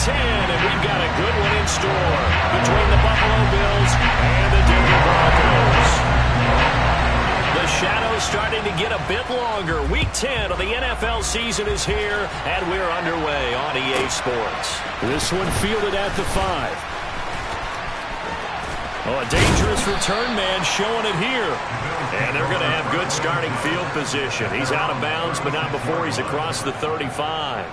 10, and we've got a good one in store between the Buffalo Bills and the Denver Broncos. The shadow's starting to get a bit longer. Week 10 of the NFL season is here, and we're underway on EA Sports. This one fielded at the 5. Oh, a dangerous return man showing it here. And they're going to have good starting field position. He's out of bounds, but not before he's across the 35.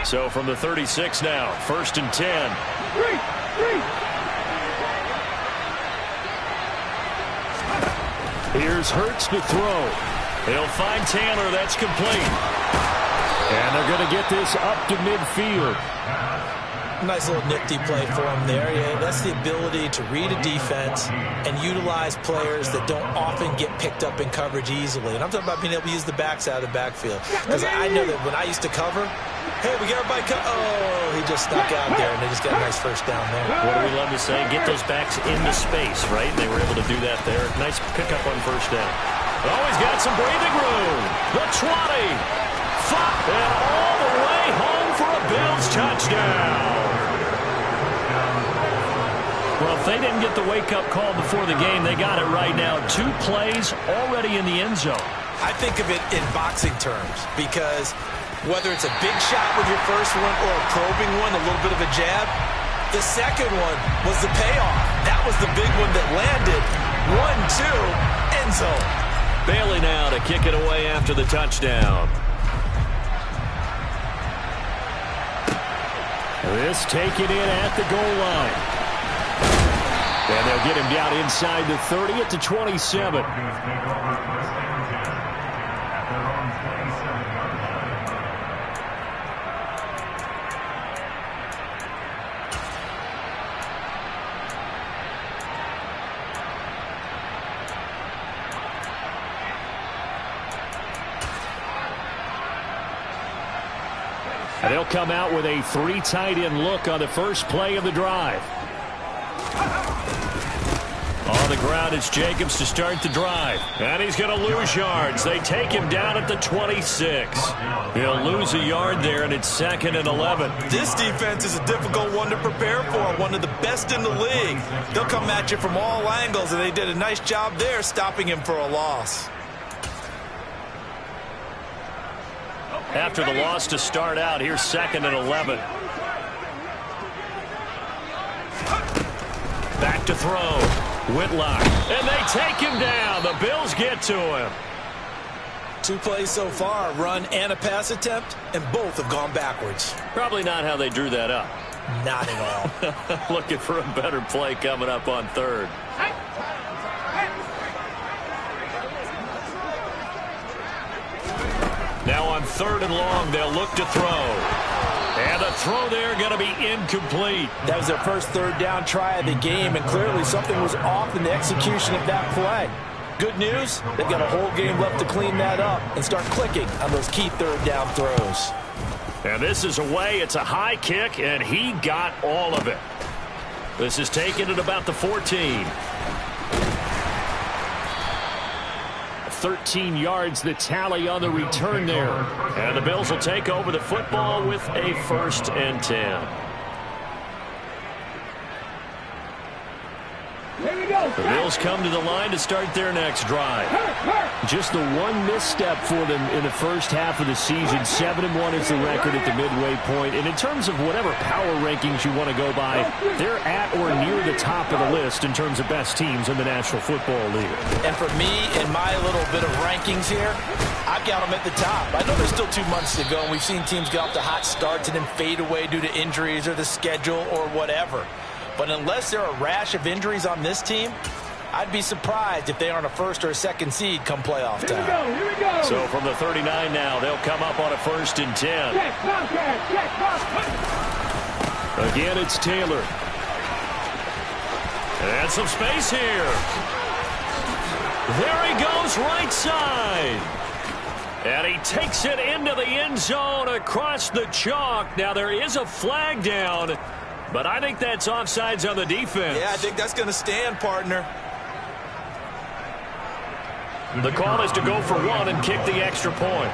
So from the 36 now, 1st and 10. Here's Hurts to throw. He'll find Taylor. That's complete. And they're going to get this up to midfield. Nice little nifty play for him there. Yeah, that's the ability to read a defense and utilize players that don't often get picked up in coverage easily. And I'm talking about being able to use the backside of the backfield. Because I know that when I used to cover, hey, we got everybody oh, he just snuck out there, and they just got a nice first down there. What do we love to say? Get those backs into space, right? And they were able to do that there. Nice pickup on first down. Oh, he's got some breathing room. The 20. And all the way home for a Bills touchdown. Well, if they didn't get the wake-up call before the game, they got it right now. 2 plays already in the end zone. I think of it in boxing terms because whether it's a big shot with your first one or a probing one, a little bit of a jab, the second one was the payoff. That was the big one that landed. 1-2, end zone. Bailey now to kick it away after the touchdown. This taken in at the goal line. And they'll get him down inside the 30 at the 27. And they'll come out with a 3 tight end look on the first play of the drive. On the ground, it's Jacobs to start the drive. And he's going to lose yards. They take him down at the 26. He'll lose a yard there, and it's 2nd and 11. This defense is a difficult one to prepare for, one of the best in the league. They'll come at you from all angles, and they did a nice job there stopping him for a loss. After the loss to start out, here's 2nd and 11. Back to throw. Whitlock. And they take him down. The Bills get to him. 2 plays so far, a run and a pass attempt, and both have gone backwards. Probably not how they drew that up. Not at all. Looking for a better play coming up on 3rd. Now on 3rd and long, they'll look to throw. And the throw there going to be incomplete. That was their first 3rd down try of the game, and clearly something was off in the execution of that play. Good news, they've got a whole game left to clean that up and start clicking on those key 3rd down throws. And this is away. It's a high kick, and he got all of it. This is taken at about the 14. 13 yards the tally on the return there. And the Bills will take over the football with a 1st and 10. The Bills come to the line to start their next drive. Just the one misstep for them in the first half of the season. 7-1 is the record at the midway point. And in terms of whatever power rankings you want to go by, they're at or near the top of the list in terms of best teams in the National Football League. And for me, in my little bit of rankings here, I've got them at the top. I know there's still 2 months to go, and we've seen teams get off to hot starts and then fade away due to injuries or the schedule or whatever. But unless there are a rash of injuries on this team, I'd be surprised if they aren't a 1st or a 2nd seed come playoff time. Here we go. So from the 39 now, they'll come up on a 1st and 10. Again, it's Taylor. And some space here. There he goes right side. And he takes it into the end zone across the chalk. Now there is a flag down, but I think that's offsides on the defense. Yeah, I think that's going to stand, partner. The call is to go for one and kick the extra point.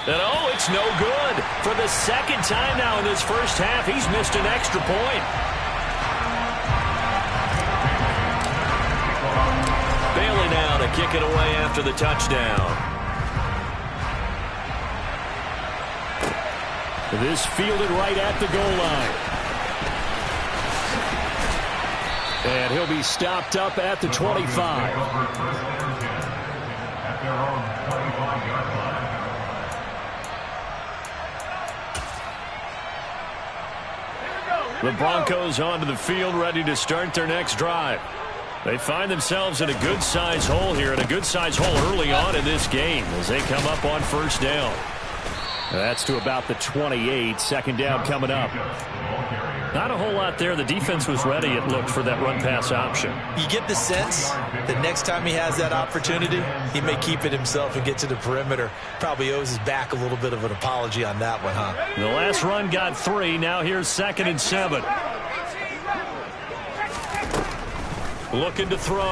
And oh, it's no good. For the second time now in this first half, he's missed an extra point. Bailey now to kick it away after the touchdown. This fielded right at the goal line. And he'll be stopped up at the 25. The Broncos onto the field, ready to start their next drive. They find themselves in a good-sized hole here, and a good-sized hole early on in this game as they come up on first down. That's to about the 28. Second down coming up. Not a whole lot there. The defense was ready, it looked, for that run-pass option. You get the sense that next time he has that opportunity, he may keep it himself and get to the perimeter. Probably owes his back a little bit of an apology on that one, huh? The last run got 3. Now here's 2nd and 7. Looking to throw.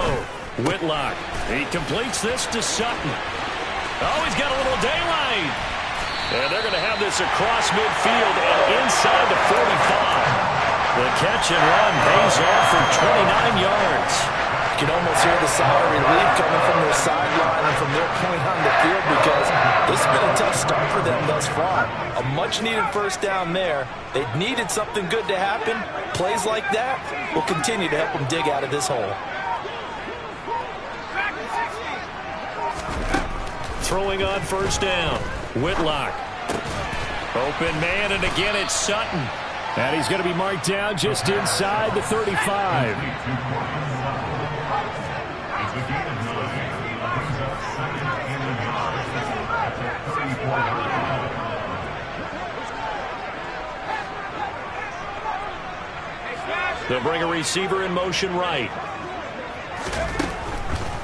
Whitlock. He completes this to Sutton. Oh, he's got a little daylight. And they're going to have this across midfield and inside the 45. The catch and run pays off for 29 yards. You can almost hear the sigh of relief coming from their sideline and from their point on the field, because this has been a tough start for them thus far. A much-needed first down there. They needed something good to happen. Plays like that will continue to help them dig out of this hole. Throwing on first down. Whitlock. Open man, and again it's Sutton. And he's going to be marked down just inside the 35. They'll bring a receiver in motion right.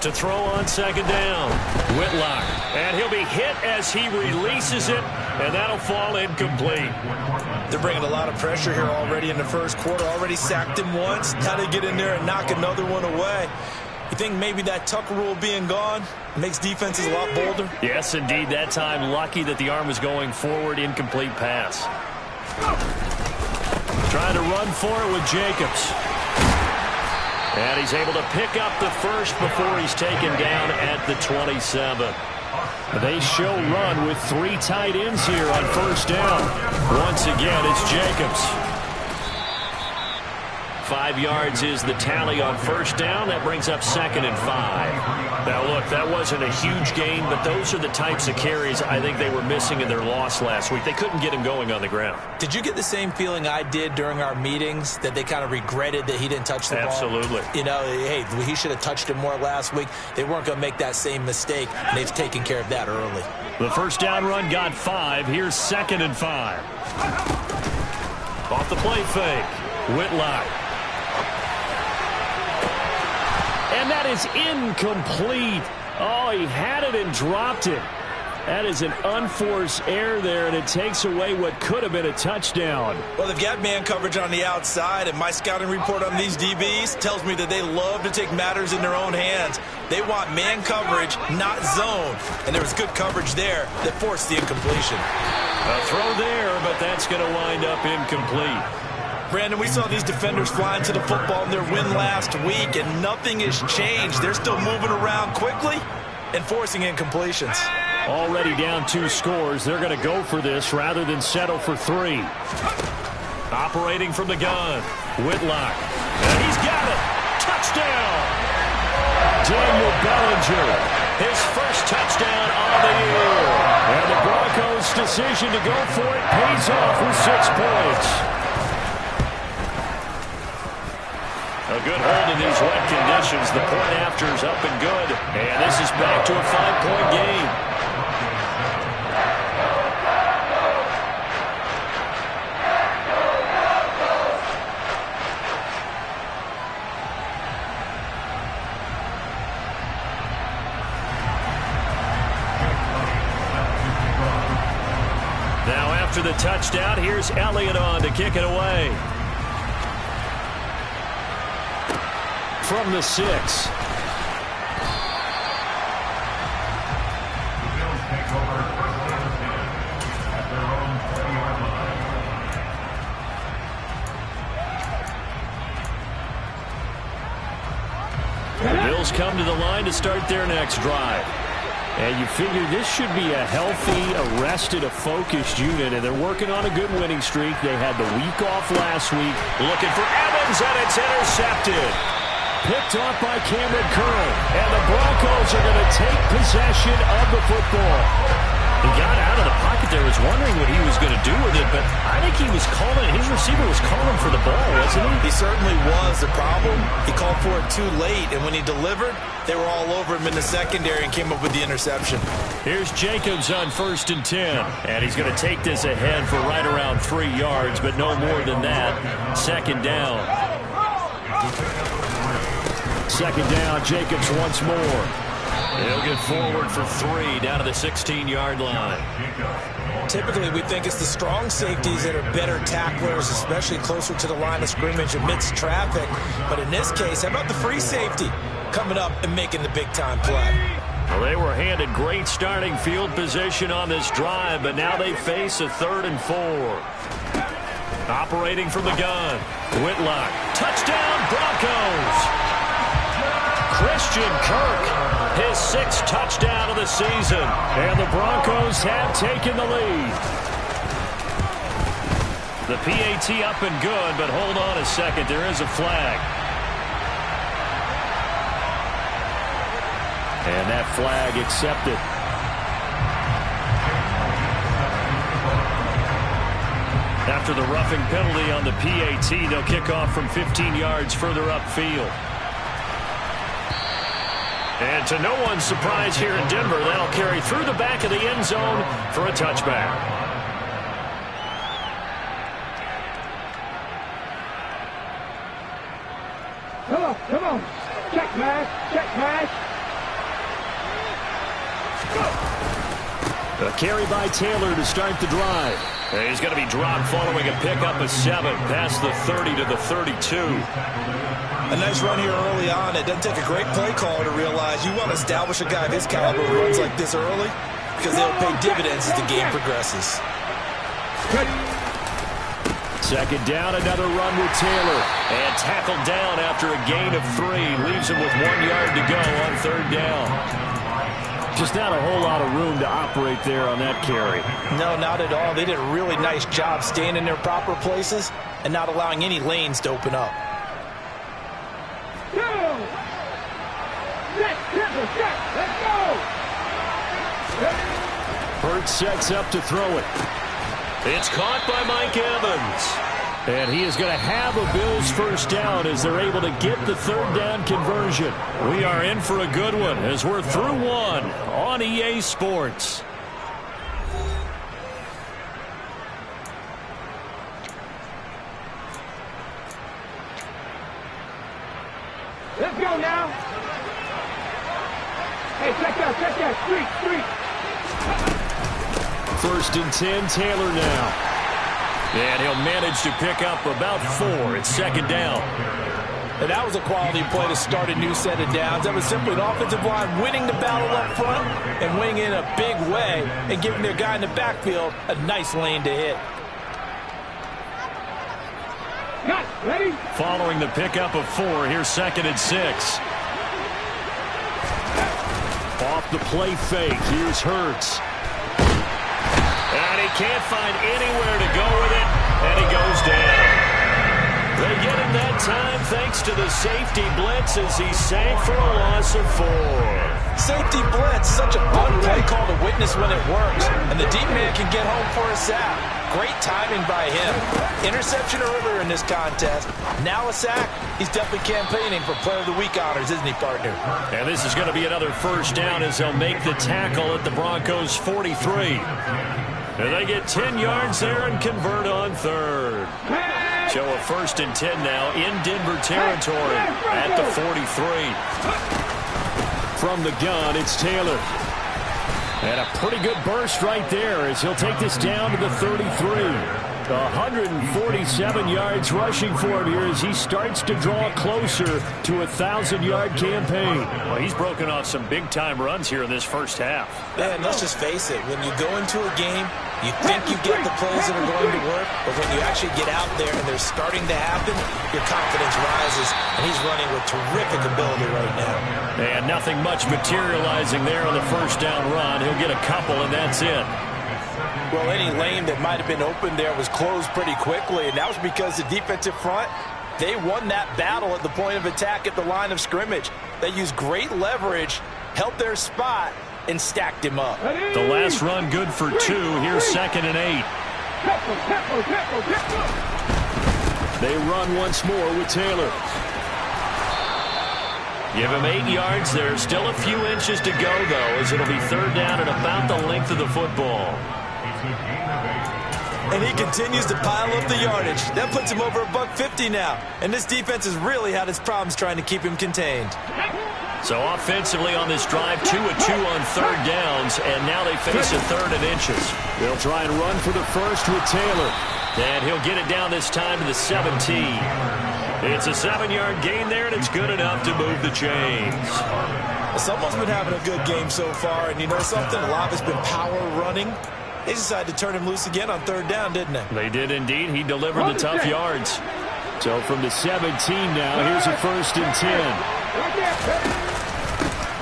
To throw on second down. Whitlock. And he'll be hit as he releases it, and that'll fall incomplete. They're bringing a lot of pressure here already in the first quarter. Already sacked him once. Now they get in there and knock another one away. You think maybe that Tucker rule being gone makes defenses a lot bolder? Yes, indeed. That time, lucky that the arm was going forward. Incomplete pass. Trying to run for it with Jacobs. And he's able to pick up the first before he's taken down at the 27. They show run with 3 tight ends here on first down. Once again, it's Jacobs. 5 yards is the tally on first down. That brings up 2nd and 5. Now, look, that wasn't a huge gain, but those are the types of carries I think they were missing in their loss last week. They couldn't get him going on the ground. Did you get the same feeling I did during our meetings, that they kind of regretted that he didn't touch the ball? Absolutely. You know, hey, he should have touched it more last week. They weren't going to make that same mistake, and they've taken care of that early. The first down run got 5. Here's 2nd and 5. Off the play fake. Whitlock. And that is incomplete. Oh, he had it and dropped it. That is an unforced error there, and it takes away what could have been a touchdown. Well, they've got man coverage on the outside, and my scouting report on these DBs tells me that they love to take matters in their own hands. They want man coverage, not zone. And there was good coverage there that forced the incompletion. A throw there, but that's going to wind up incomplete. Brandon, we saw these defenders flying to the football in their win last week, and nothing has changed. They're still moving around quickly and forcing incompletions. Already down 2 scores. They're going to go for this rather than settle for 3. Operating from the gun. Whitlock. And he's got it. Touchdown. Daniel Bellinger. His first touchdown on the year. And the Broncos' decision to go for it pays off with 6 points. A good hold in these wet conditions. The point after is up and good. And this is back to a 5-point game. Now after the touchdown, here's Elliott on to kick it away. from the 6. The Bills come to the line to start their next drive. And you figure this should be a healthy, arrested, a focused unit, and they're working on a good winning streak. They had the week off last week. Looking for Evans, and it's intercepted. Picked off by Cameron Curl, and the Broncos are going to take possession of the football. He got out of the pocket there, was wondering what he was going to do with it, but I think he was calling, his receiver was calling for the ball, wasn't he? He certainly was. The problem, he called for it too late, and when he delivered, they were all over him in the secondary and came up with the interception. Here's Jacobs on 1st and 10, and he's going to take this ahead for right around 3 yards, but no more than that. 2nd down. 2nd down, Jacobs once more. He'll get forward for 3 down to the 16-yard line. Typically, we think it's the strong safeties that are better tacklers, especially closer to the line of scrimmage amidst traffic. But in this case, how about the free safety coming up and making the big-time play? Well, they were handed great starting field position on this drive, but now they face a 3rd and 4. Operating from the gun, Whitlock. Touchdown, Broncos! Christian Kirk, his 6th touchdown of the season. And the Broncos have taken the lead. The PAT up and good, but hold on a second. There is a flag. And that flag accepted. After the roughing penalty on the PAT, they'll kick off from 15 yards further upfield. And to no one's surprise here in Denver, that'll carry through the back of the end zone for a touchback. Come on. Check pass. A carry by Taylor to start the drive. And he's going to be dropped following a pickup of 7 past the 30 to the 32. A nice run here early on. It doesn't take a great play caller to realize you want to establish a guy of his caliber who runs like this early because they'll pay dividends as the game progresses. 2nd down, another run with Taylor. And tackled down after a gain of 3. Leaves him with 1 yard to go on 3rd down. Just not a whole lot of room to operate there on that carry. No, not at all. They did a really nice job staying in their proper places and not allowing any lanes to open up. Let's go! Hurts sets up to throw it. It's caught by Mike Evans. And he is going to have a Bills 1st down as they're able to get the 3rd down conversion. We are in for a good one as we're through 1 on EA Sports. Let's go now. Hey, check that. Street. 1st and 10, Taylor now. And he'll manage to pick up about 4. It's 2nd down. And that was a quality play to start a new set of downs. That was simply an offensive line winning the battle up front and winning in a big way and giving their guy in the backfield a nice lane to hit. Ready? Following the pickup of 4, here's 2nd and 6. Off the play fake, here's Hurts. And he can't find anywhere to go with it, and he goes down. They get him that time thanks to the safety blitz as he sank for a loss of 4. Safety blitz, such a fun play call to witness when it works. And the deep man can get home for a sack. Great timing by him. Interception earlier in this contest. Now a sack. He's definitely campaigning for Player of the Week honors, isn't he, partner? And this is going to be another 1st down as they'll make the tackle at the Broncos' 43. And they get 10 yards there and convert on 3rd. So a 1st and 10 now in Denver territory at the 43. From the gun, it's Taylor. And a pretty good burst right there as he'll take this down to the 33. 147 yards rushing for him here as he starts to draw closer to a 1,000-yard campaign. Well, he's broken off some big-time runs here in this first half. Man, let's just face it. When you go into a game, you think you get the plays that are going to work, but when you actually get out there and they're starting to happen, your confidence rises, and he's running with terrific ability right now. And nothing much materializing there on the first down run. He'll get a couple, and that's it. Well, any lane that might have been open there was closed pretty quickly, and that was because the defensive front, they won that battle at the point of attack at the line of scrimmage. They used great leverage, held their spot, and stacked him up. The last run good for 2. Here's 2nd and 8. They run once more with Taylor. Give him 8 yards. There's still a few inches to go, though, as it'll be 3rd down and about the length of the football. And he continues to pile up the yardage. That puts him over $150 now. And this defense has really had its problems trying to keep him contained. So offensively on this drive, 2 of 2 on 3rd downs, and now they face a 3rd and inches. They'll try and run for the first with Taylor. And he'll get it down this time to the 17. It's a 7-yard gain there, and it's good enough to move the chains. Someone's been having a good game so far, and you know something? A lot has been power running. They decided to turn him loose again on 3rd down, didn't they? They did indeed. He delivered the tough yards. So from the 17 now, here's a 1st and 10.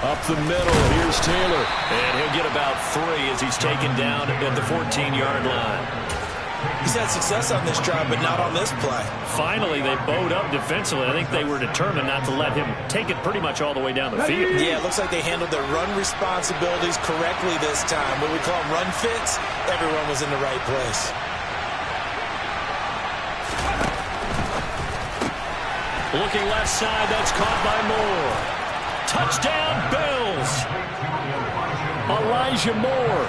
Up the middle, here's Taylor. And he'll get about 3 as he's taken down at the 14-yard line. He's had success on this drive, but not on this play. Finally, they bowed up defensively. I think they were determined not to let him take it pretty much all the way down the field. Yeah, it looks like they handled their run responsibilities correctly this time. When we call them run fits, everyone was in the right place. Looking left side, that's caught by Moore. Touchdown, Bills! Elijah Moore,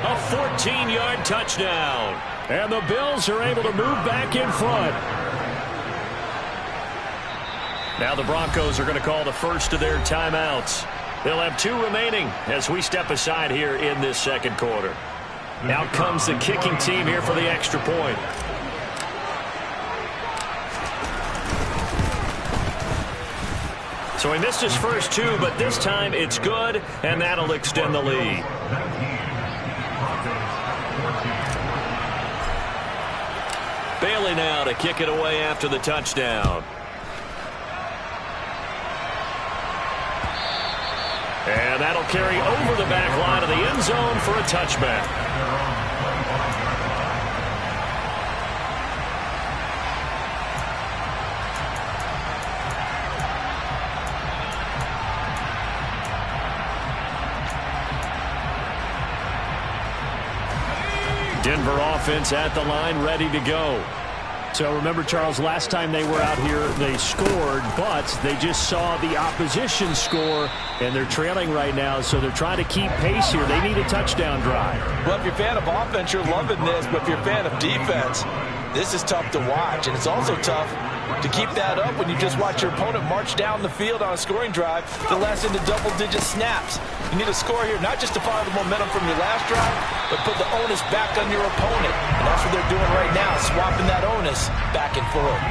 a 14-yard touchdown. And the Bills are able to move back in front. Now the Broncos are going to call the first of their timeouts. They'll have 2 remaining as we step aside here in this 2nd quarter. Now comes the kicking team here for the extra point. So he missed his first 2, but this time it's good, and that'll extend the lead. Bailey now to kick it away after the touchdown. And that'll carry over the back line of the end zone for a touchback. Denver offense at the line, ready to go. So remember, Charles, last time they were out here, they scored, but they just saw the opposition score, and they're trailing right now, so they're trying to keep pace here. They need a touchdown drive. Well, if you're a fan of offense, you're loving this, but if you're a fan of defense, this is tough to watch, and it's also tough to keep that up when you just watch your opponent march down the field on a scoring drive to last into double-digit snaps. You need a score here, not just to follow the momentum from your last drive, but put the onus back on your opponent. And that's what they're doing right now, swapping that onus back and forth.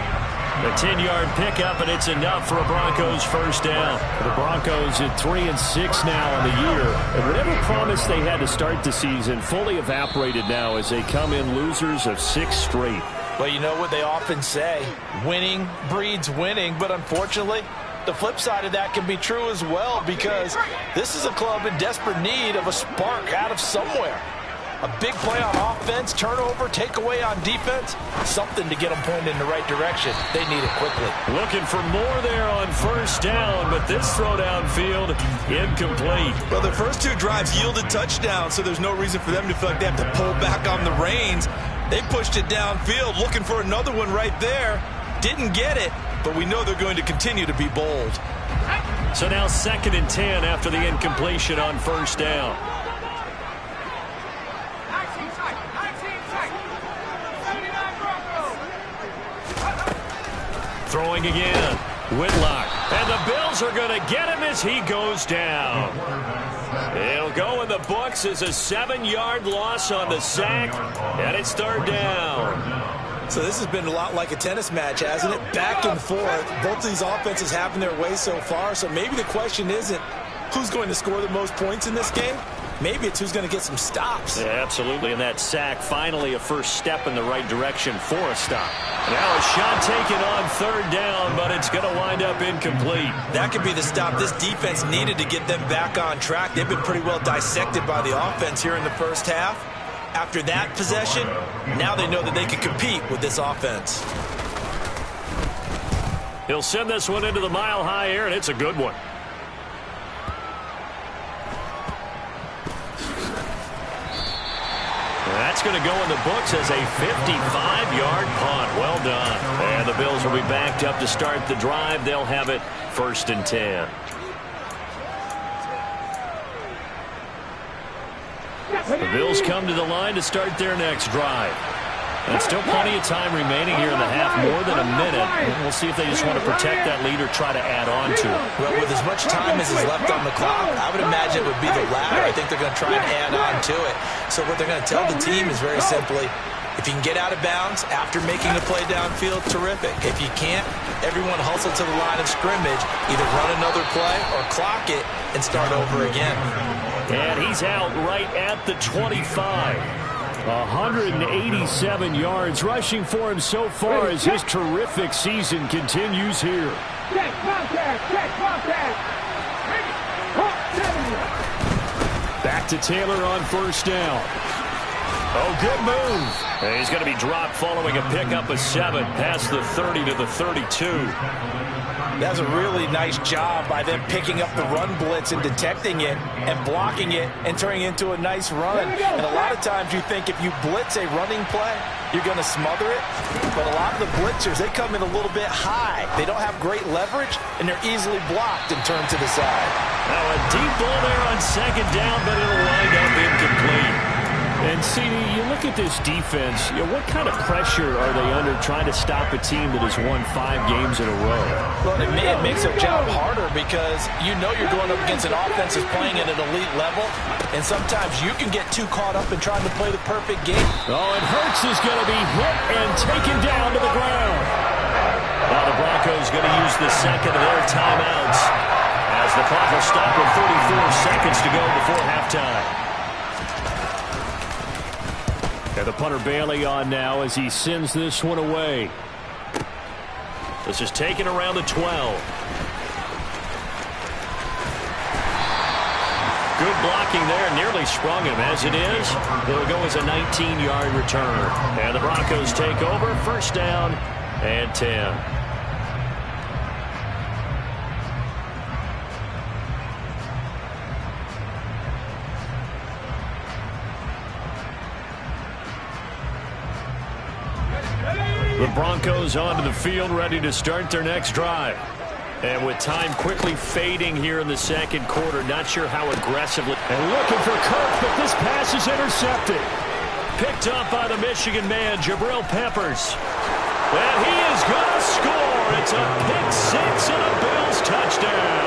A 10-yard pickup, and it's enough for a Broncos first down. The Broncos at 3-6 now on the year. And whatever promise they had to start the season fully evaporated now as they come in losers of 6 straight. Well, you know what they often say, winning breeds winning, but unfortunately, the flip side of that can be true as well, because this is a club in desperate need of a spark out of somewhere. A big play on offense, turnover, takeaway on defense, something to get them pointed in the right direction. They need it quickly. Looking for more there on first down, but this throw downfield incomplete. Well, their first 2 drives yielded touchdowns, so there's no reason for them to feel like they have to pull back on the reins. They pushed it downfield, looking for another one right there. Didn't get it, but we know they're going to continue to be bold. So now 2nd and 10 after the incompletion on first down. Throwing again. Whitlock. And the Bills are going to get him as he goes down. It'll go in the books as a 7-yard loss on the sack, and it's 3rd down. So this has been a lot like a tennis match, hasn't it? Back and forth. Both of these offenses having their way so far. So maybe the question isn't who's going to score the most points in this game. Maybe it's who's going to get some stops. Yeah, absolutely. And that sack, finally a first step in the right direction for a stop. Now a shot taken on third down, but it's going to wind up incomplete. That could be the stop this defense needed to get them back on track. They've been pretty well dissected by the offense here in the first half. After that possession, now they know that they can compete with this offense. He'll send this one into the mile-high air, and it's a good one. That's going to go in the books as a 55-yard punt. Well done. And the Bills will be backed up to start the drive. They'll have it 1st and 10. The Bills come to the line to start their next drive. And still plenty of time remaining here in the half, more than a minute. And we'll see if they just want to protect that lead or try to add on to it. Well, with as much time as is left on the clock, I would imagine it would be the latter. I think they're going to try and add on to it. So what they're going to tell the team is very simply, if you can get out of bounds after making a play downfield, terrific. If you can't, everyone hustle to the line of scrimmage, either run another play or clock it and start over again. And he's out right at the 25. 187 yards rushing for him so far as his terrific season continues here. Check contact, check contact. Back to Taylor on first down. Oh, good move. And he's going to be dropped following a pickup of 7 past the 30 to the 32. That's a really nice job by them picking up the run blitz and detecting it and blocking it and turning it into a nice run. And a lot of times you think if you blitz a running play, you're going to smother it. But a lot of the blitzers, they come in a little bit high. They don't have great leverage, and they're easily blocked and turned to the side. Now a deep ball there on second down, but it'll wind up incomplete. And, CD, you look at this defense, what kind of pressure are they under trying to stop a team that has won 5 games in a row? Well, it makes their job harder because you know you're going up against an offense that's playing at an elite level, and sometimes you can get too caught up in trying to play the perfect game. Oh, and Hurts is going to be hit and taken down to the ground. Now the Broncos going to use the second of their timeouts as the clock will stop with 34 seconds to go before halftime. And the punter Bailey on now as he sends this one away. This is taken around the 12. Good blocking there, nearly sprung him. As it is, it'll go as a 19-yard return. And the Broncos take over, first down and 10. The Broncos onto the field, ready to start their next drive. And with time quickly fading here in the second quarter, not sure how aggressively. And looking for Kirk, but this pass is intercepted. Picked up by the Michigan man, Jabril Peppers. And he is going to score. It's a pick-6 and a Bills touchdown.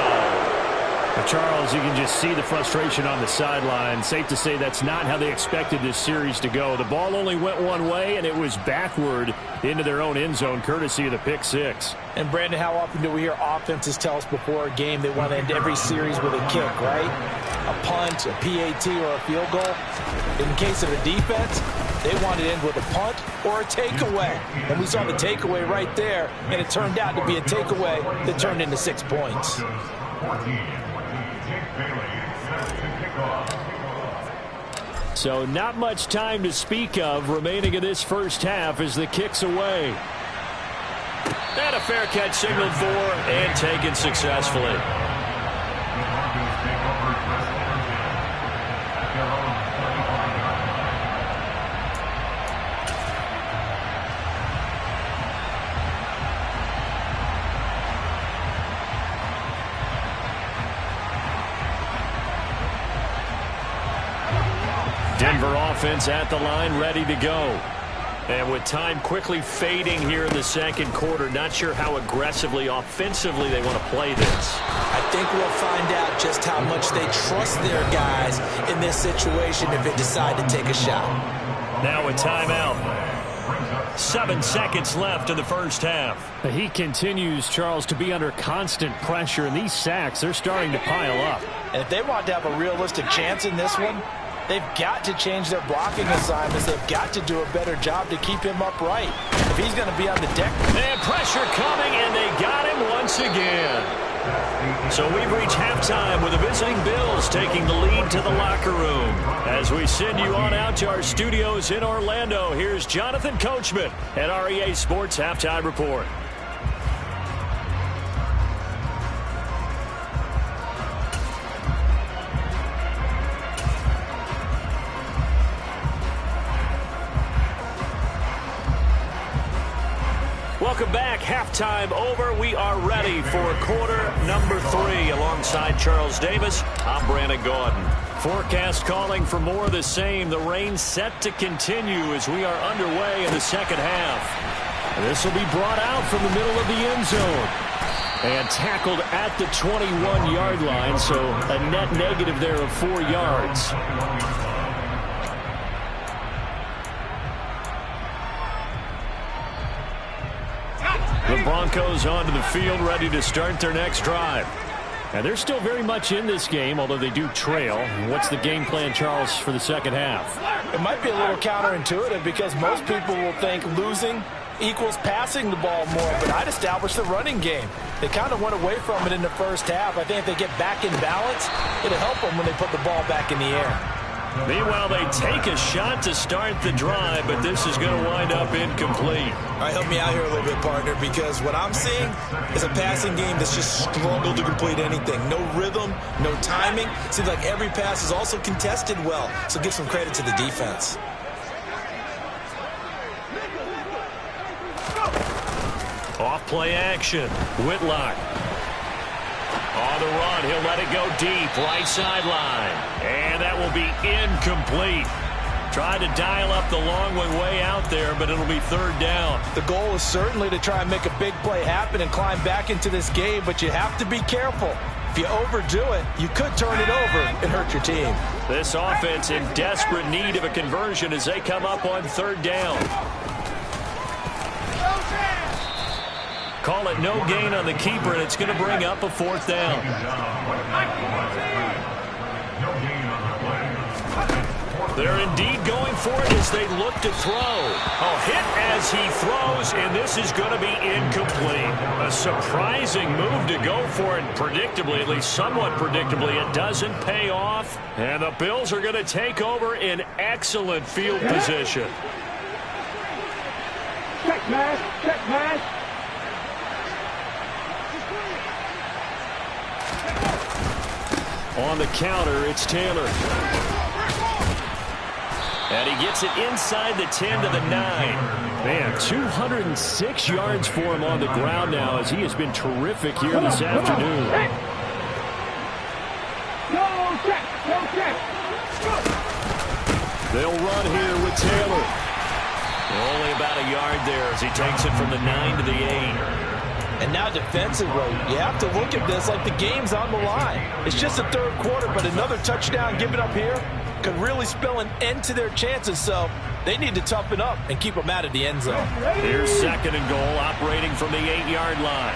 Charles, you can just see the frustration on the sideline. Safe to say that's not how they expected this series to go. The ball only went one way, and it was backward into their own end zone, courtesy of the pick-6. And, Brandon, how often do we hear offenses tell us before a game they want to end every series with a kick, right? A punt, a PAT, or a field goal. In the case of a defense, they want to end with a punt or a takeaway. And we saw the takeaway right there, and it turned out to be a takeaway that turned into 6 points. So not much time to speak of remaining in this first half as the kick's away. And a fair catch signaled for and taken successfully. Denver offense at the line, ready to go. And with time quickly fading here in the second quarter, not sure how aggressively, offensively they want to play this. I think we'll find out just how much they trust their guys in this situation if they decide to take a shot. Now a timeout. 7 seconds left in the first half. He continues, Charles, to be under constant pressure, and these sacks, they're starting to pile up. And if they want to have a realistic chance in this one, they've got to change their blocking assignments. They've got to do a better job to keep him upright. If he's going to be on the deck. And pressure coming, and they got him once again. So we've reached halftime with the visiting Bills taking the lead to the locker room. As we send you on out to our studios in Orlando, here's Jonathan Coachman at REA Sports Halftime Report. Welcome back. Halftime over. We are ready for quarter number 3. Alongside Charles Davis, I'm Brandon Gaudin. Forecast calling for more of the same. The rain set to continue as we are underway in the second half. And this will be brought out from the middle of the end zone. And tackled at the 21-yard line, so a net negative there of 4 yards. The Broncos onto the field, ready to start their next drive. And they're still very much in this game, although they do trail. What's the game plan, Charles, for the second half? It might be a little counterintuitive because most people will think losing equals passing the ball more, but I'd establish the running game. They kind of went away from it in the first half. I think if they get back in balance, it'll help them when they put the ball back in the air. Meanwhile, they take a shot to start the drive, but this is going to wind up incomplete. All right, help me out here a little bit, partner, because what I'm seeing is a passing game that's just struggled to complete anything. No rhythm, no timing. Seems like every pass is also contested well, so give some credit to the defense. Off play action. Whitlock. On the run, he'll let it go deep, right sideline. And that will be incomplete. Tried to dial up the long way out there, but it'll be third down. The goal is certainly to try and make a big play happen and climb back into this game, but you have to be careful. If you overdo it, you could turn it over and hurt your team. This offense in desperate need of a conversion as they come up on third down. Call it no gain on the keeper, and it's going to bring up a fourth down. They're indeed going for it as they look to throw. A hit as he throws, and this is going to be incomplete. A surprising move to go for it, predictably, at least somewhat predictably. It doesn't pay off, and the Bills are going to take over in excellent field position. Check match, check match. On the counter, it's Taylor. And he gets it inside the 10 to the 9. Man, 206 yards for him on the ground now as he has been terrific here this afternoon. No check, no check. They'll run here with Taylor. Only about a yard there as he takes it from the 9 to the 8. And now defensively, you have to look at this like the game's on the line. It's just the third quarter, but another touchdown given up here could really spell an end to their chances, so they need to toughen up and keep them out of the end zone. Here's second and goal, operating from the 8-yard line.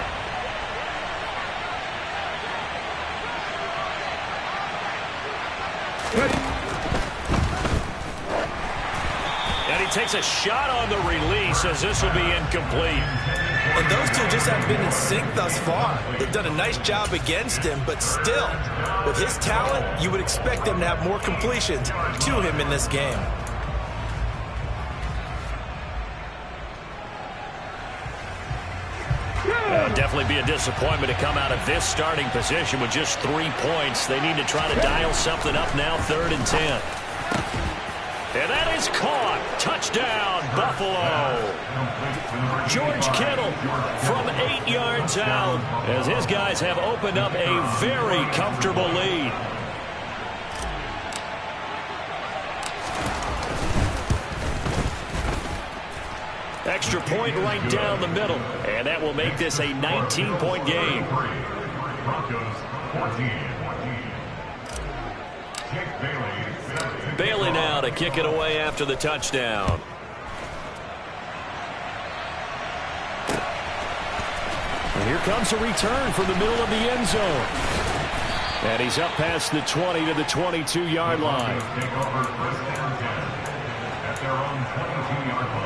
And he takes a shot on the release as this will be incomplete. And those two just haven't been in sync thus far. They've done a nice job against him, but still, with his talent, you would expect them to have more completions to him in this game. Definitely be a disappointment to come out of this starting position with just 3 points. They need to try to dial something up now, 3rd and 10. And that is caught. Touchdown, Buffalo. George Kittle from 8 yards out as his guys have opened up a very comfortable lead. Extra point right down the middle. And that will make this a 19-point game. Bailey now to kick it away after the touchdown. Here comes a return from the middle of the end zone. And he's up past the 20 to the 22-yard line. At their own 22-yard line.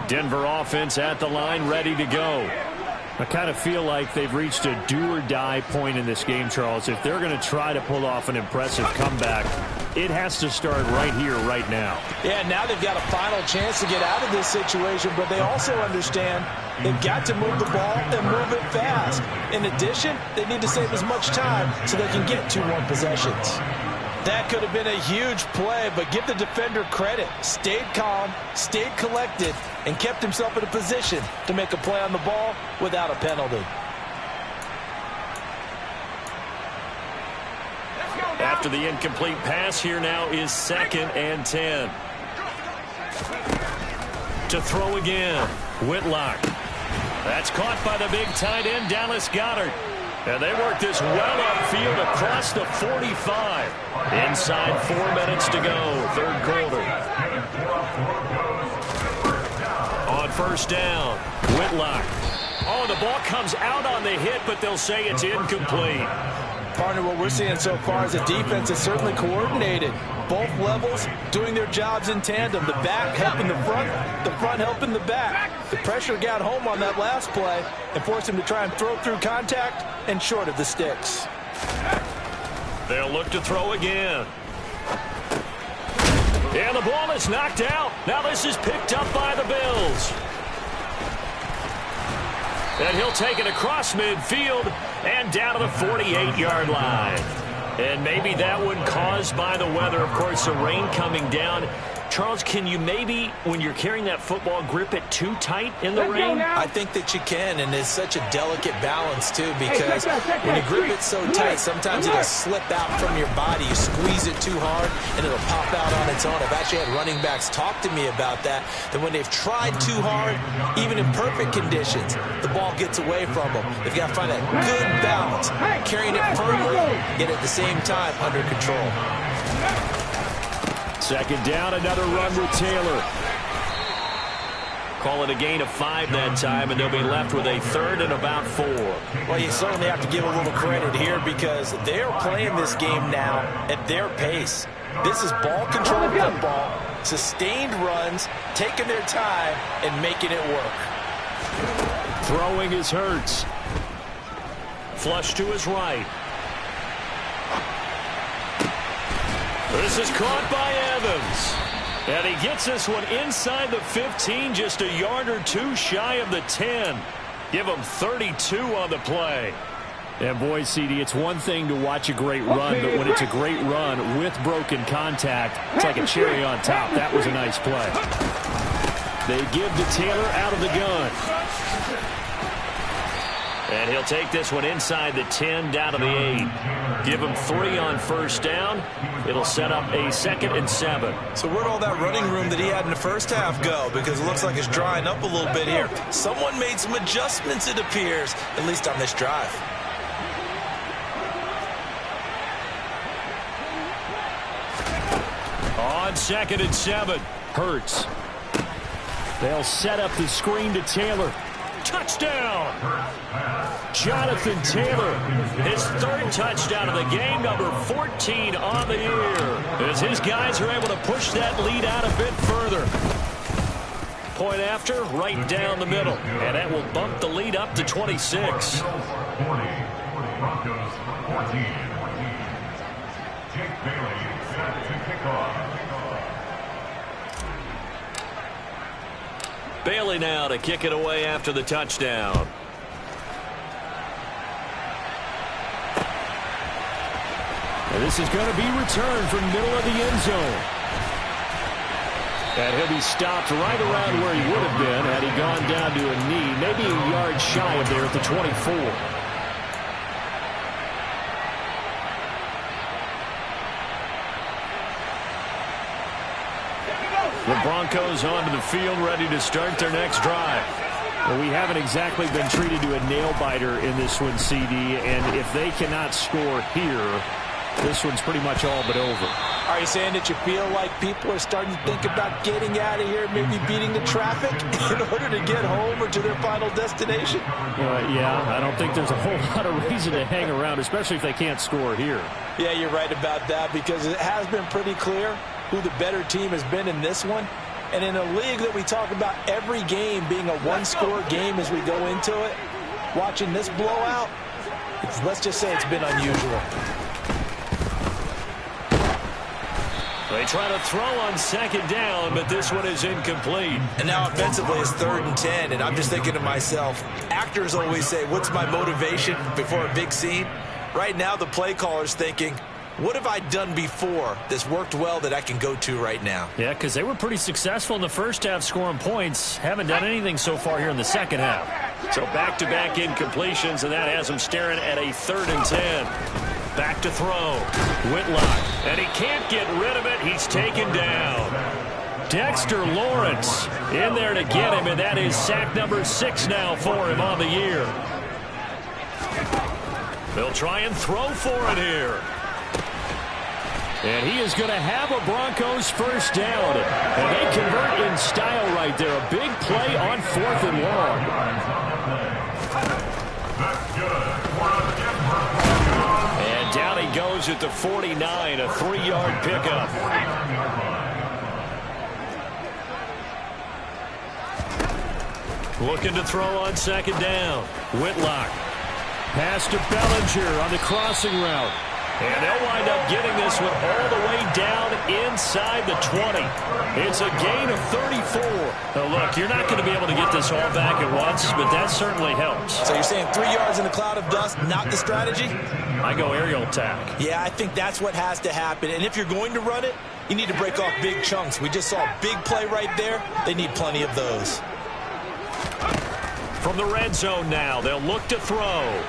Denver offense at the line, ready to go. I kind of feel like they've reached a do-or-die point in this game, Charles. If they're going to try to pull off an impressive comeback, it has to start right here, right now. Yeah, now they've got a final chance to get out of this situation, but they also understand they've got to move the ball and move it fast. In addition, they need to save as much time so they can get 2 more possessions. That could have been a huge play, but give the defender credit. Stayed calm, stayed collected, and kept himself in a position to make a play on the ball without a penalty. After the incomplete pass, here now is 2nd and 10. To throw again, Whitlock. That's caught by the big tight end, Dallas Goedert. And they work this well upfield across the 45. Inside 4 minutes to go, 3rd quarter. On 1st down, Whitlock. Oh, the ball comes out on the hit, but they'll say it's incomplete. Partner, what we're seeing so far is the defense is certainly coordinated. Both levels doing their jobs in tandem. The back helping the front helping the back. The pressure got home on that last play and forced him to try and throw through contact and short of the sticks. They'll look to throw again. And the ball is knocked out. Now this is picked up by the Bills. And he'll take it across midfield and down to the 48-yard line. And maybe that one caused by the weather. Of course, the rain coming down. Charles, can you maybe, when you're carrying that football, grip it too tight in the rain? I think that you can, and it's such a delicate balance, too, because when you grip it so tight, sometimes it'll slip out from your body. You squeeze it too hard, and it'll pop out on its own. I've actually had running backs talk to me about that when they've tried too hard, even in perfect conditions, the ball gets away from them. They've got to find that good balance, carrying it firmly, yet at the same time under control. 2nd down, another run with Taylor. Call it a gain of 5 that time, and they'll be left with a 3rd and about 4. Well, you certainly have to give a little credit here because they're playing this game now at their pace. This is ball control football, sustained runs, taking their time, and making it work. Throwing is Hurts. Flush to his right. This is caught by Evans. And he gets this one inside the 15, just a yard or 2 shy of the 10. Give him 32 on the play. And boy, CD, it's one thing to watch a great run, but when it's a great run with broken contact, it's like a cherry on top. That was a nice play. They give to Taylor out of the gun. And he'll take this one inside the 10, down to the 8. Give him 3 on 1st down. It'll set up a 2nd and 7. So where'd all that running room that he had in the first half go? Because it looks like it's drying up a little bit here. Someone made some adjustments, it appears, at least on this drive. On 2nd and 7, Hurts. They'll set up the screen to Taylor. Touchdown! Jonathan Taylor, his 3rd touchdown of the game, number 14 on the year, as his guys are able to push that lead out a bit further. Point after, right down the middle, and that will bump the lead up to 26. Broncos 14. Jake Bailey set to kick off. Bailey now to kick it away after the touchdown. And this is going to be returned from middle of the end zone. And he'll be stopped right around where he would have been had he gone down to a knee, maybe a yard shy of there at the 24. The Broncos onto the field, ready to start their next drive. Well, we haven't exactly been treated to a nail-biter in this one, CD, and if they cannot score here, this one's pretty much all but over. Are you saying that you feel like people are starting to think about getting out of here, maybe beating the traffic in order to get home or to their final destination? Yeah, I don't think there's a whole lot of reason to hang around, especially if they can't score here. Yeah, you're right about that, because it has been pretty clear who the better team has been in this one. And in a league that we talk about every game being a one-score game as we go into it, watching this blowout, let's just say it's been unusual. They try to throw on second down, but this one is incomplete. And now offensively it's 3rd and 10, and I'm just thinking to myself, actors always say, what's my motivation before a big scene? Right now the play caller's thinking, what have I done before that's worked well that I can go to right now? Yeah, because they were pretty successful in the first half scoring points. Haven't done anything so far here in the second half. So back-to-back incompletions, and that has them staring at a 3rd and 10. Back to throw. Whitlock. And he can't get rid of it. He's taken down. Dexter Lawrence in there to get him, and that is sack number 6 now for him on the year. They'll try and throw for it here. And he is going to have a Broncos first down. And they convert in style right there. A big play on 4th and long. And down he goes at the 49, a 3-yard pickup. Looking to throw on second down. Whitlock. Pass to Bellinger on the crossing route. And they'll wind up getting this one all the way down inside the 20. It's a gain of 34. Now look, you're not going to be able to get this all back at once, but that certainly helps. So you're saying 3 yards in a cloud of dust, not the strategy? I go aerial attack. Yeah, I think that's what has to happen. And if you're going to run it, you need to break off big chunks. We just saw a big play right there. They need plenty of those. From the red zone now, they'll look to throw.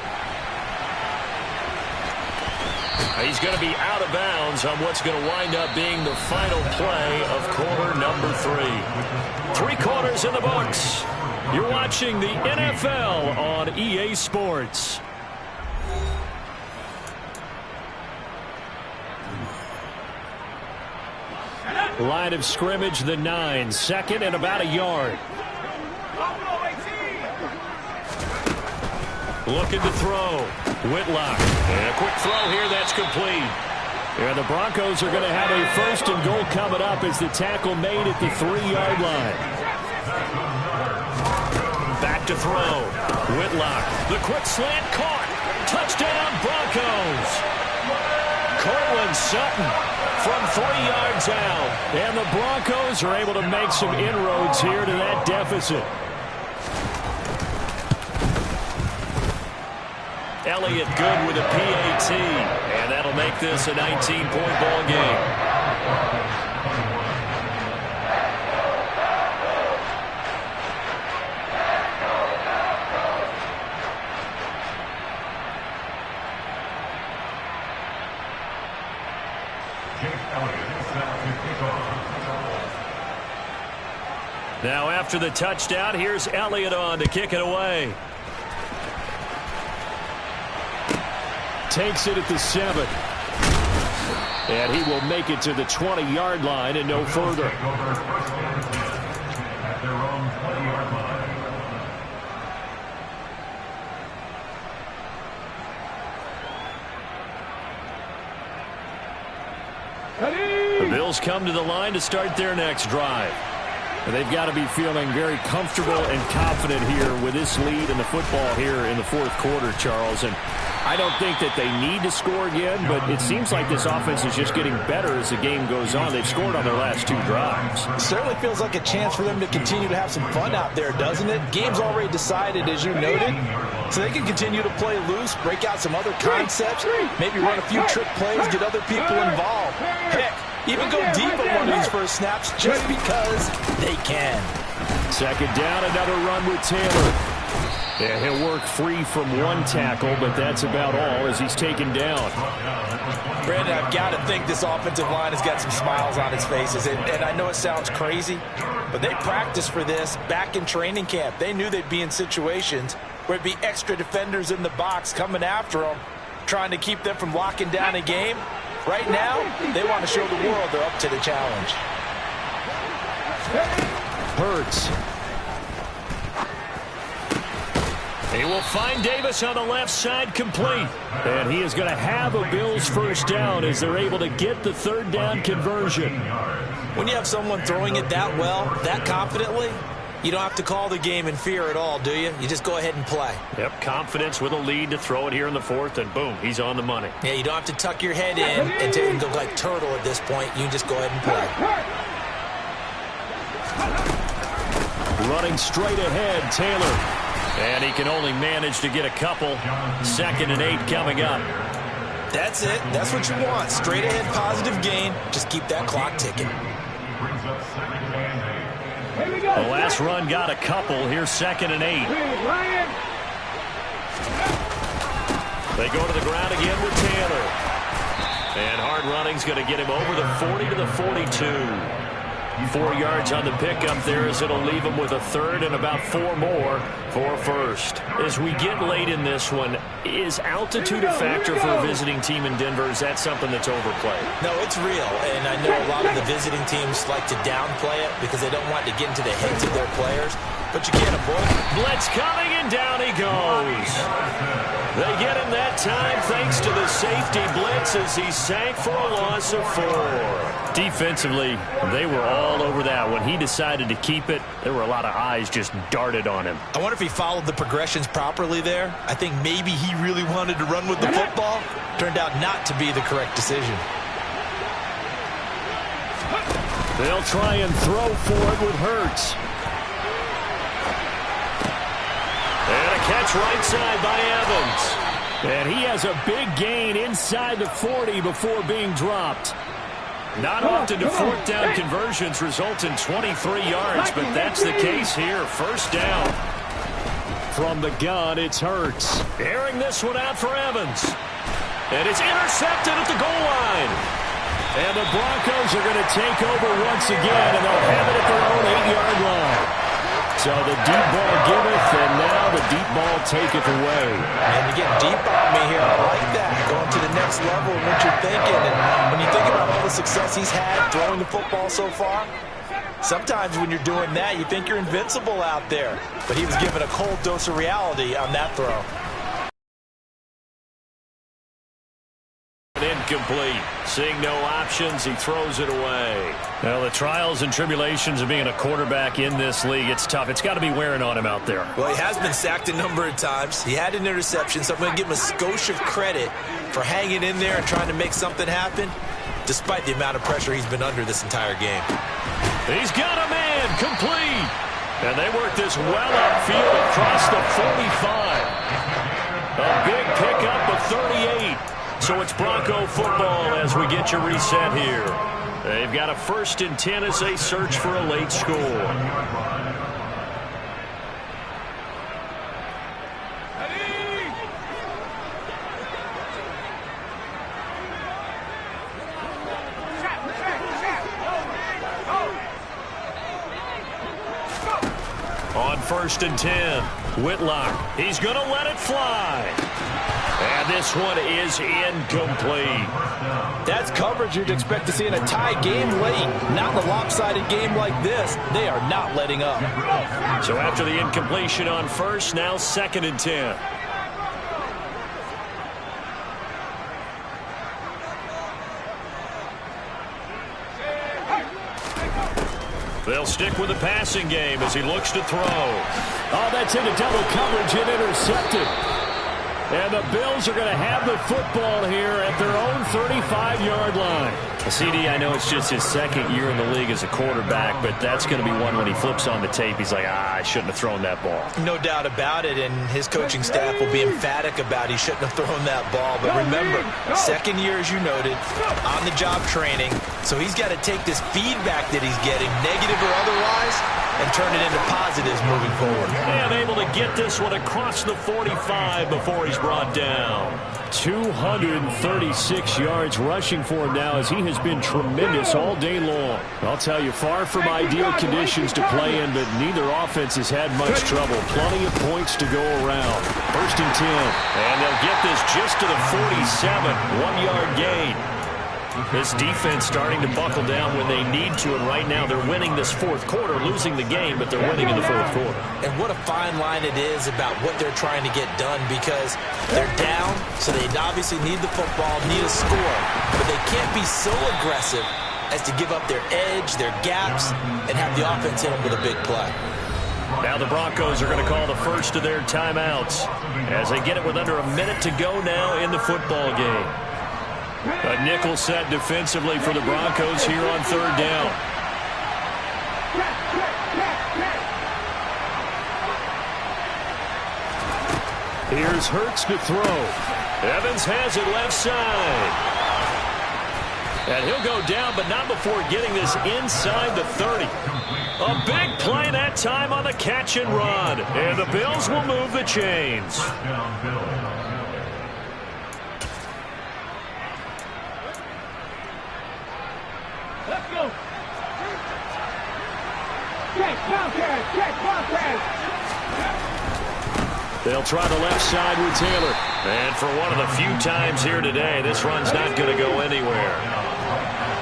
He's going to be out of bounds on what's going to wind up being the final play of quarter number 3. 3 quarters in the books. You're watching the NFL on EA Sports. Line of scrimmage, the 9. 2nd and about a yard. Looking to throw. Whitlock. And a quick throw here that's complete. And the Broncos are going to have a 1st and goal coming up as the tackle made at the 3-yard line. Back to throw. Whitlock. The quick slant caught. Touchdown Broncos. Cortland Sutton from 3 yards out. And the Broncos are able to make some inroads here to that deficit. Elliott good with a PAT, and that'll make this a 19-point ball game. Now after the touchdown, here's Elliott on to kick it away. Takes it at the 7. And he will make it to the 20-yard line and no further. The Bills come to the line to start their next drive. They've got to be feeling very comfortable and confident here with this lead in the football here in the 4th quarter, Charles. And I don't think that they need to score again, but it seems like this offense is just getting better as the game goes on. They've scored on their last 2 drives. It certainly feels like a chance for them to continue to have some fun out there, doesn't it? Game's already decided, as you noted, so they can continue to play loose, break out some other concepts, maybe run a few trick plays, get other people involved. Heck, even go deep on one of these first snaps just because they can. 2nd down, another run with Taylor. Yeah, he'll work free from 1 tackle, but that's about all as he's taken down. Brandon, I've got to think this offensive line has got some smiles on its faces. And I know it sounds crazy, but they practiced for this back in training camp. They knew they'd be in situations where it'd be extra defenders in the box coming after them. trying to keep them from locking down a game. Right now, they want to show the world they're up to the challenge. Hurts. He will find Davis on the left side, complete. And he is going to have a Bills first down as they're able to get the third down conversion. When you have someone throwing it that well, that confidently, you don't have to call the game in fear at all, do you? You just go ahead and play. Yep, confidence with a lead to throw it here in the fourth, and boom, he's on the money. Yeah, you don't have to tuck your head in and go like turtle at this point. You can just go ahead and play. Running straight ahead, Taylor. And he can only manage to get a couple. 2nd and 8 coming up. That's it. That's what you want. Straight ahead positive gain. Just keep that clock ticking. The last run got a couple. Here's 2nd and 8. They go to the ground again with Taylor. And hard running's going to get him over the 40 to the 42. 4 yards on the pickup there as it'll leave him with a third and about 4 more for a first. As we get late in this one, is altitude a factor for a visiting team in Denver? Is that something that's overplayed? No, it's real, and I know a lot of the visiting teams like to downplay it because they don't want to get into the heads of their players, but you can't avoid it. Blitz coming, and down he goes. They get him that time thanks to the safety blitz as he sank for a loss of 4. Defensively, they were all over that. When he decided to keep it, there were a lot of eyes just darted on him. I wonder if he followed the progressions properly there. I think maybe he really wanted to run with the football. Turned out not to be the correct decision. They'll try and throw for it with Hurts. And a catch right side by Evans. And he has a big gain inside the 40 before being dropped. Not often do 4th down conversions result in 23 yards, but that's the case here. First down. From the gun, it's Hurts. Airing this one out for Evans. And it's intercepted at the goal line. And the Broncos are going to take over once again, and they'll have it at their own 8-yard line. So the deep ball giveth, and now the deep ball taketh away. And you get deep on me here. I like that. Going to the next level of what you're thinking. And when you think about all the success he's had throwing the football so far, sometimes when you're doing that, you think you're invincible out there. But he was given a cold dose of reality on that throw. Incomplete. Seeing no options, he throws it away. Well, the trials and tribulations of being a quarterback in this league, it's tough. It's got to be wearing on him out there. Well, he has been sacked a number of times. He had an interception, so I'm going to give him a skosh of credit for hanging in there and trying to make something happen, despite the amount of pressure he's been under this entire game. He's got a man, complete. And they work this well upfield across the 45. A big pickup of 38. So it's Bronco football as we get you reset here. They've got a 1st and 10 as they search for a late score. On 1st and 10, Whitlock. He's going to let it fly. And this one is incomplete. That's coverage you'd expect to see in a tie game late. Not in a lopsided game like this. They are not letting up. So after the incompletion on 1st, now 2nd and 10. They'll stick with the passing game as he looks to throw. Oh, that's into double coverage and intercepted. And the Bills are going to have the football here at their own 35-yard line. CD, I know it's just his 2nd year in the league as a quarterback, but that's going to be one when he flips on the tape. He's like, I shouldn't have thrown that ball. No doubt about it, and his coaching staff will be emphatic about he shouldn't have thrown that ball. But remember, 2nd year, as you noted, on-the-job training. So he's got to take this feedback that he's getting, negative or otherwise, and turn it into positives moving forward. And able to get this one across the 45 before he's brought down. 236 yards rushing for him now, as he has been tremendous all day long. I'll tell you, far from ideal conditions to play in, but neither offense has had much trouble. Plenty of points to go around. 1st and 10. And they'll get this just to the 47. 1-yard gain. This defense starting to buckle down when they need to, and right now they're winning this 4th quarter, losing the game, but they're winning in the 4th quarter. And what a fine line it is about what they're trying to get done, because they're down, so they obviously need the football, need a score, but they can't be so aggressive as to give up their edge, their gaps, and have the offense hit them with a big play. Now the Broncos are going to call the first of their timeouts as they get it with under a minute to go now in the football game. A nickel set defensively for the Broncos here on 3rd down. Here's Hurts to throw. Evans has it left side. And he'll go down, but not before getting this inside the 30. A big play that time on the catch and run. And the Bills will move the chains. Let's go. Check, Wildcat. Check, Wildcat. They'll try the left side with Taylor. And for one of the few times here today, this run's not going to go anywhere.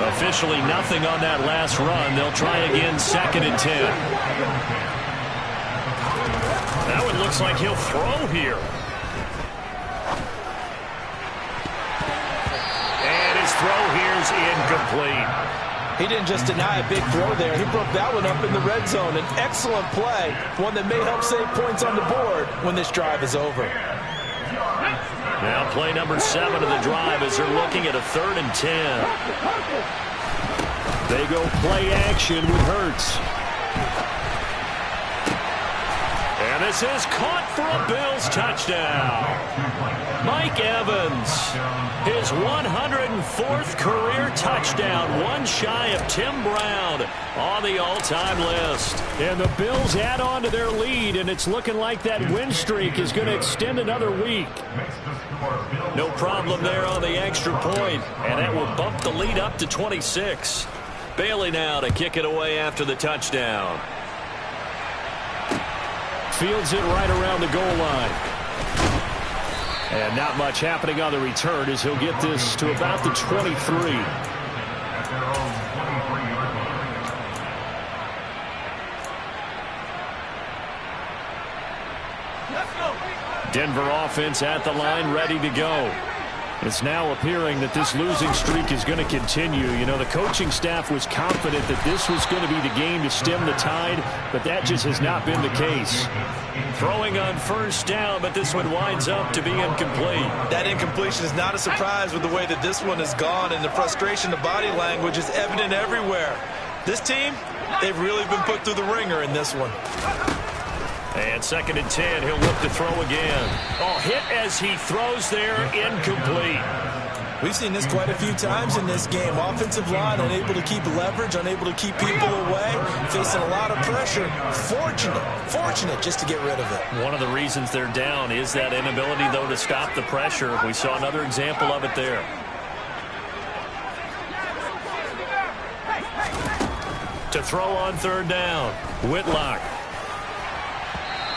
Officially nothing on that last run. They'll try again, 2nd and 10. Now it looks like he'll throw here. And his throw here's incomplete. He didn't just deny a big throw there. He broke that one up in the red zone. An excellent play, one that may help save points on the board when this drive is over. Now play number 7 of the drive as they're looking at a 3rd and 10. They go play action with Hurts. And this is caught for a Bills touchdown. Mike Evans, his 104th career touchdown, one shy of Tim Brown on the all-time list. And the Bills add on to their lead, and it's looking like that win streak is going to extend another week. No problem there on the extra point, and that will bump the lead up to 26. Bailey now to kick it away after the touchdown. Fields it right around the goal line. And not much happening on the return as he'll get this to about the 23. Denver offense at the line, ready to go. It's now appearing that this losing streak is going to continue. You know, the coaching staff was confident that this was going to be the game to stem the tide, but that just has not been the case. Throwing on 1st down, but this one winds up to be incomplete. That incompletion is not a surprise with the way that this one has gone, and the frustration, the body language is evident everywhere. This team, they've really been put through the ringer in this one. And 2nd and 10, he'll look to throw again. Oh, hit as he throws there, incomplete. We've seen this quite a few times in this game. Offensive line unable to keep leverage, unable to keep people away, facing a lot of pressure. Fortunate just to get rid of it. One of the reasons they're down is that inability, though, to stop the pressure. We saw another example of it there. To throw on 3rd down, Whitlock.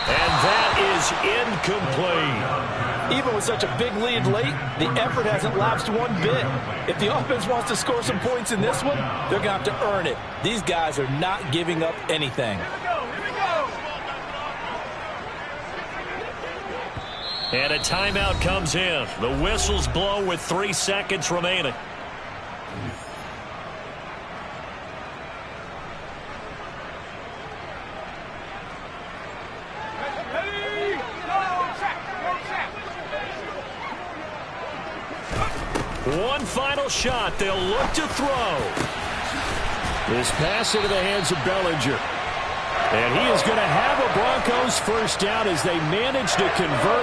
And that is incomplete. Even with such a big lead late, the effort hasn't lapsed one bit. If the offense wants to score some points in this one, they're going to have to earn it. These guys are not giving up anything. And a timeout comes in. The whistles blow with 3 seconds remaining. One final shot. They'll look to throw. This pass into the hands of Bellinger. And he is going to have a Broncos 1st down as they manage to convert.